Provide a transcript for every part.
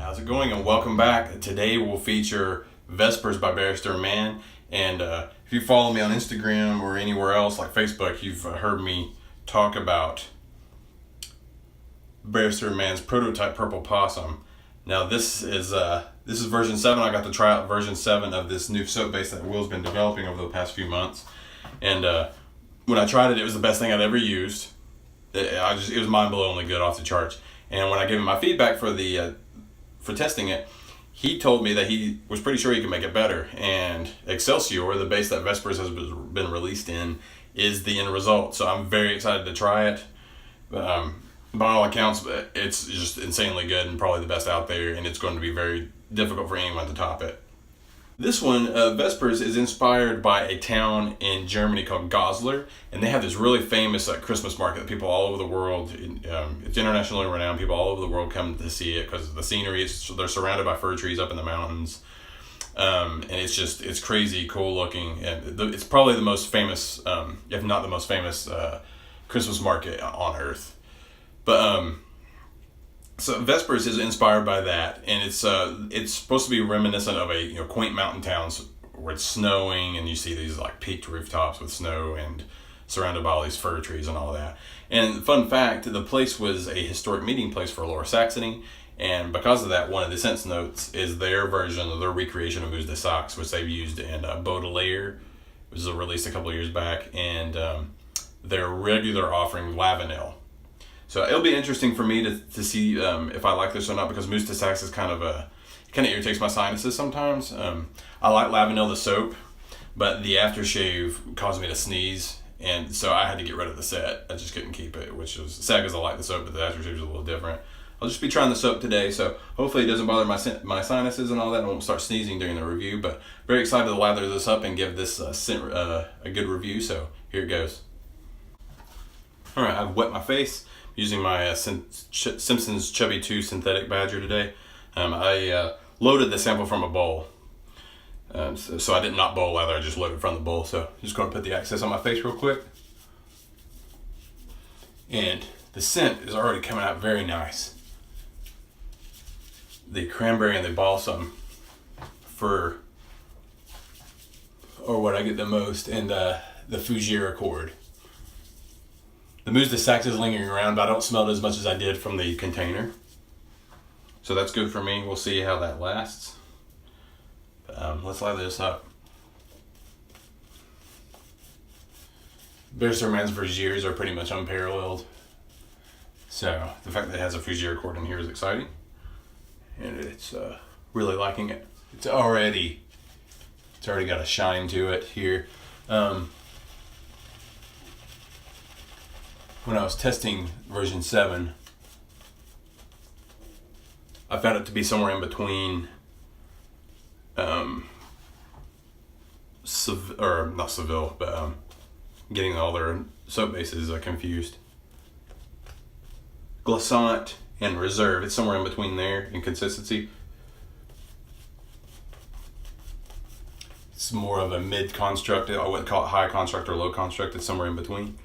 How's it going? And welcome back. Today we'll feature Vespers by Barrister and Mann. And if you follow me on Instagram or anywhere else like Facebook, you've heard me talk about Barrister and Mann's prototype Purple Possum. Now this is version 7. I got to try out version 7 of this new soap base that Will's been developing over the past few months. And when I tried it, it was the best thing I'd ever used. It was mind-blowingly good, off the charts. And when I gave him my feedback for testing it, he told me that he was pretty sure he could make it better. And Excelsior, the base that Vespers has been released in, is the end result. So I'm very excited to try it. By all accounts, it's just insanely good and probably the best out there, and it's going to be very difficult for anyone to top it. This one, Vespers, is inspired by a town in Germany called Goslar, and they have this really famous Christmas market that people all over the world, it's internationally renowned, people all over the world come to see it because of the scenery. They're surrounded by fir trees up in the mountains, and it's crazy cool looking, and it's probably the most famous, if not the most famous, Christmas market on earth. But so Vespers is inspired by that, and it's supposed to be reminiscent of a quaint mountain towns where it's snowing and you see these like peaked rooftops with snow and surrounded by all these fir trees and all that. And fun fact, the place was a historic meeting place for Lower Saxony, and because of that, one of the sense notes is their version of their recreation of Mousse de Saxe, which they've used in Baudelaire, which was released a couple of years back, and their regular offering Lavanel. So it'll be interesting for me to see if I like this or not, because Mousse de Saxe is kind of irritates my sinuses sometimes. I like Lavanel the soap, but the aftershave caused me to sneeze, and so I had to get rid of the set. I just couldn't keep it, which was sad because I like the soap, but the aftershave is a little different. I'll just be trying the soap today, so hopefully it doesn't bother my sinuses and all that, and I won't start sneezing during the review. But very excited to lather this up and give this a good review, so here it goes. Alright, I've wet my face using my Simpson's Chubby 2 synthetic badger today. I loaded the sample from a bowl. So I did not bowl lather, I just loaded from the bowl. So I'm just going to put the excess on my face real quick. And the scent is already coming out very nice. The cranberry and the balsam are what I get the most, and the Fougere Accord. The Mousse de Saxe is lingering around, but I don't smell it as much as I did from the container. So that's good for me. We'll see how that lasts. Let's lather this up. Barrister and Mann's Fougères are pretty much unparalleled. So the fact that it has a Fougere Accord in here is exciting. And it's really liking it. It's already got a shine to it here. When I was testing version 7, I found it to be somewhere in between not Seville, but getting all their soap bases confused. Glissant and Reserve, it's somewhere in between there in consistency. It's more of a mid construct. I wouldn't call it high construct or low construct. It's somewhere in between.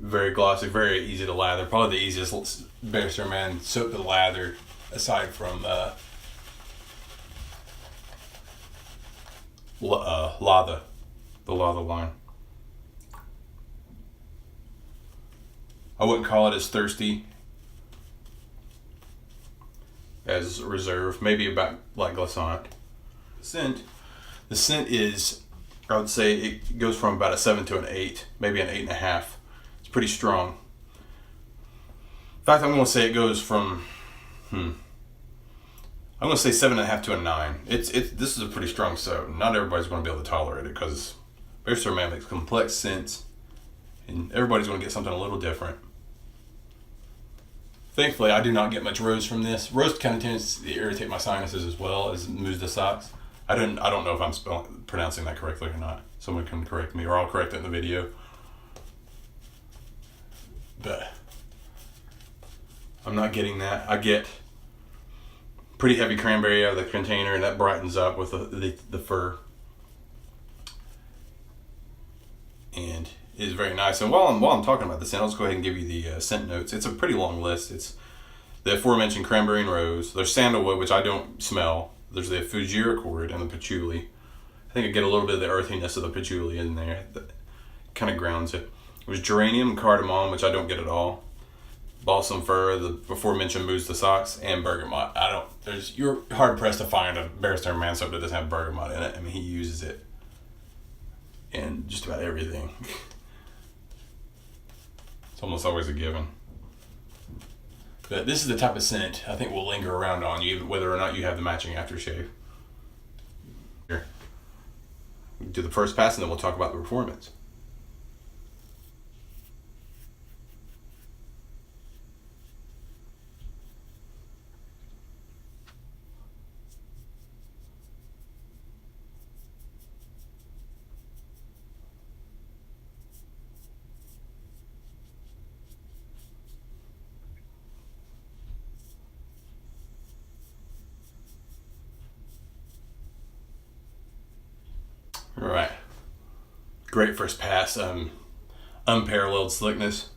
Very glossy, very easy to lather. Probably the easiest Barrister and Mann soap to lather, aside from Lather, the Lather line. I wouldn't call it as thirsty as Reserve, maybe about like Glissant. The scent is, I would say it goes from about a 7 to an 8, maybe an 8.5. Pretty strong. In fact, I'm going to say it goes from I'm going to say 7.5 to a 9. This is a pretty strong soap. Not everybody's going to be able to tolerate it because Barrister and Mann makes complex scents, and everybody's going to get something a little different. Thankfully, I do not get much rose from this. Rose kind of tends to irritate my sinuses as well as Mousse de Saxe. I don't know if I'm pronouncing that correctly or not. Someone can correct me, or I'll correct it in the video. But I'm not getting that. I get pretty heavy cranberry out of the container, and that brightens up with the fur. And it is very nice. And while I'm talking about the scent, I'll just go ahead and give you the scent notes. It's a pretty long list. the aforementioned cranberry and rose. There's sandalwood, which I don't smell. There's the Fujiira cord and the patchouli. I think I get a little bit of the earthiness of the patchouli in there. That kind of grounds it. There's geranium and cardamom, which I don't get at all. Balsam fir, the aforementioned mousse de Saxe, and bergamot. You're hard pressed to find a Barrister and Mann soap that doesn't have bergamot in it. I mean, he uses it in just about everything. It's almost always a given. But this is the type of scent I think will linger around on you, whether or not you have the matching aftershave. Here, we'll do the first pass, and then we'll talk about the performance. All right, great first pass. Unparalleled slickness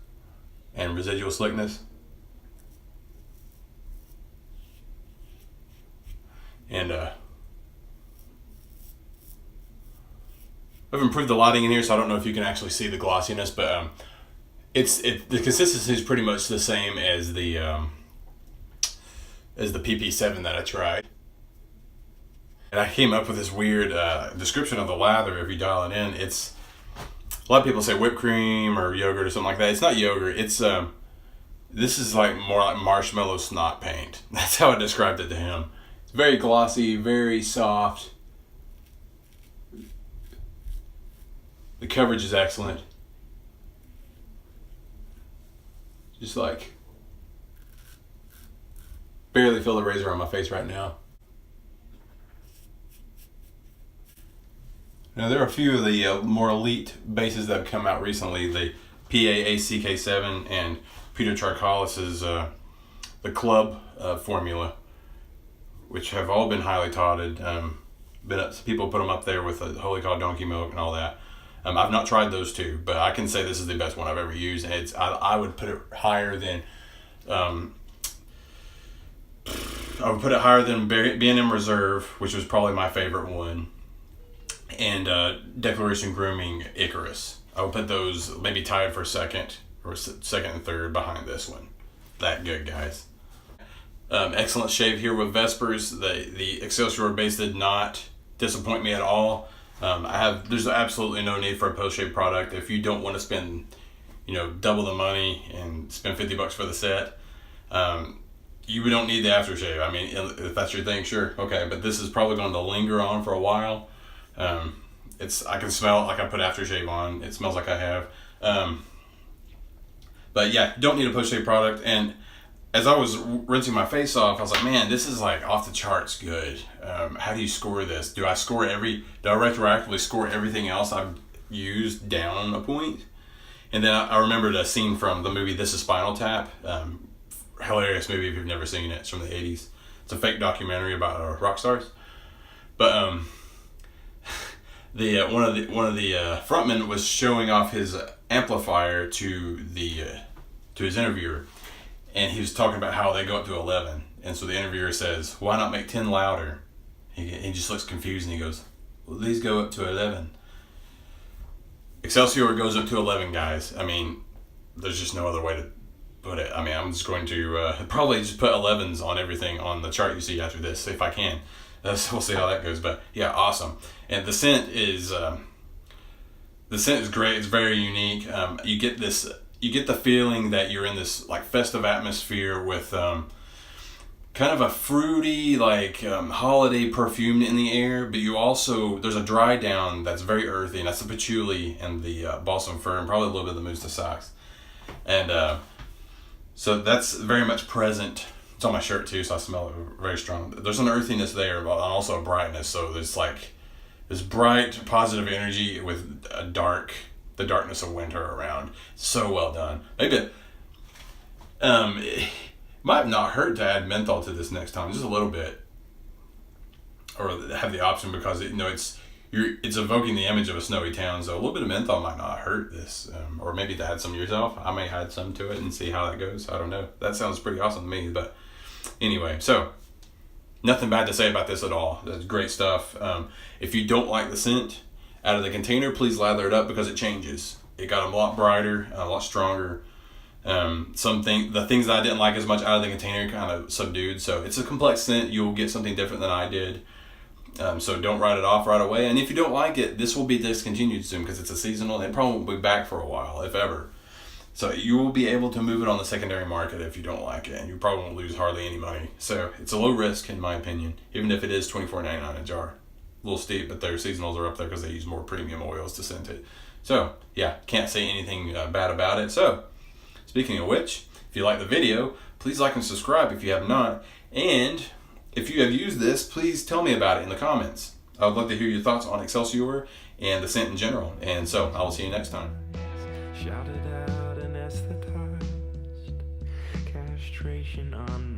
and residual slickness. And I've improved the lighting in here, so I don't know if you can actually see the glossiness, but the consistency is pretty much the same as the PP7 that I tried. And I came up with this weird description of the lather. If you dial it in, it's a lot of people say whipped cream or yogurt or something like that. It's not yogurt. It's this is like more like marshmallow snot paint. That's how I described it to him. It's very glossy, very soft. The coverage is excellent. Just like barely feel the razor on my face right now. Now there are a few of the more elite bases that have come out recently. The PAACK7 and Peter Charcolis's the Club formula, which have all been highly touted. People put them up there with the Holy Cow Donkey Milk and all that. I've not tried those two, but I can say this is the best one I've ever used. And I would put it higher than B&M Reserve, which was probably my favorite one, and Declaration Grooming Icarus. I would put those maybe tied for second and third behind this one. That good, guys. Excellent shave here with Vespers. The Excelsior base did not disappoint me at all. There's absolutely no need for a post-shave product. If you don't want to spend, double the money and spend $50 for the set, you don't need the aftershave. I mean, if that's your thing, sure, okay. But this is probably going to linger on for a while. I can smell it like I put aftershave on. It smells like I have. But yeah, don't need a post-shave product. And as I was rinsing my face off, I was like, man, this is like off the charts good. How do you score this? Do I retroactively score everything else I've used down a point? And then I remembered a scene from the movie This Is Spinal Tap. Hilarious movie if you've never seen it. It's from the 80s. It's a fake documentary about rock stars. But one of the frontmen was showing off his amplifier to his interviewer, and he was talking about how they go up to 11. And so the interviewer says, "Why not make 10 louder?" He just looks confused and he goes, "Well, these go up to 11." Excelsior goes up to 11, guys. I mean, there's just no other way to put it. I mean, I'm just going to probably just put 11s on everything on the chart you see after this, if I can. We'll see how that goes. But yeah, awesome. And the scent is great. It's very unique. You get the feeling that you're in this like festive atmosphere with kind of a fruity, like holiday perfume in the air, but there's a dry down that's very earthy, and that's the patchouli and the balsam fir, and probably a little bit of the mousse de Saxe. And so that's very much present. It's on my shirt too, so I smell it very strong. There's an earthiness there, but also a brightness. So there's like this bright, positive energy with the darkness of winter around. So well done. Maybe it might not hurt to add menthol to this next time, just a little bit, or have the option, because it's evoking the image of a snowy town. So a little bit of menthol might not hurt this, or maybe to add some yourself. I may add some to it and see how that goes. I don't know. That sounds pretty awesome to me. But anyway, so nothing bad to say about this at all. That's great stuff. If you don't like the scent out of the container, please lather it up because it changes. It got a lot brighter, a lot stronger. The things that I didn't like as much out of the container kind of subdued. So it's a complex scent. You'll get something different than I did. So don't write it off right away. And if you don't like it, this will be discontinued soon because it's a seasonal. It probably won't be back for a while, if ever. So you will be able to move it on the secondary market if you don't like it, and you probably won't lose hardly any money. So it's a low risk in my opinion, even if it is $24.99 a jar. A little steep, but their seasonals are up there because they use more premium oils to scent it. So yeah, can't say anything bad about it. So speaking of which, if you like the video, please like and subscribe if you have not. And if you have used this, please tell me about it in the comments. I would love to hear your thoughts on Excelsior and the scent in general. And so I will see you next time. Shouted out anesthetized, castration on